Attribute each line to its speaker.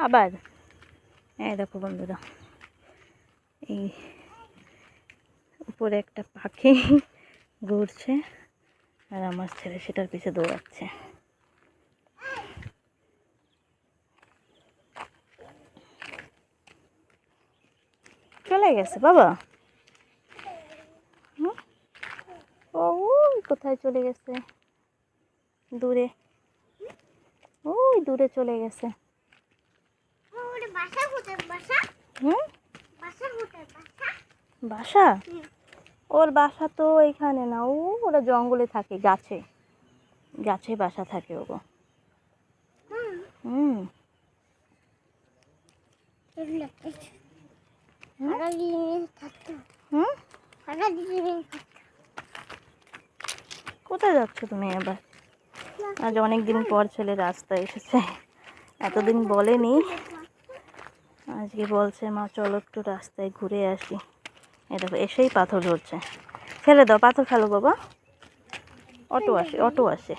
Speaker 1: আবার এই দেখো বন্ধুরা, এই উপরে একটা পাখি ঘুরছে আর আমার ছেলে সেটার পিছে দৌড়াচ্ছে। চলে গেছে বাবা। ও কোথায় চলে গেছে? দূরে, ওই দূরে চলে গেছে। বাসা? ওর বাসা তো এখানে না, ওরা জঙ্গলে থাকে, গাছে গাছে বাসা থাকে ওগো। কোথায় যাচ্ছ তুমি এবার? আজ অনেক দিন পর ছেলে রাস্তায় এসেছে, এতদিন বলেনি, আজকে বলছে মা চলো একটু রাস্তায় ঘুরে আসি। এই দেখো এসেই পাথর ধরছে। ফেলে দাও, পাথর ফেলো বাবা। অটো আসে, অটো আসে।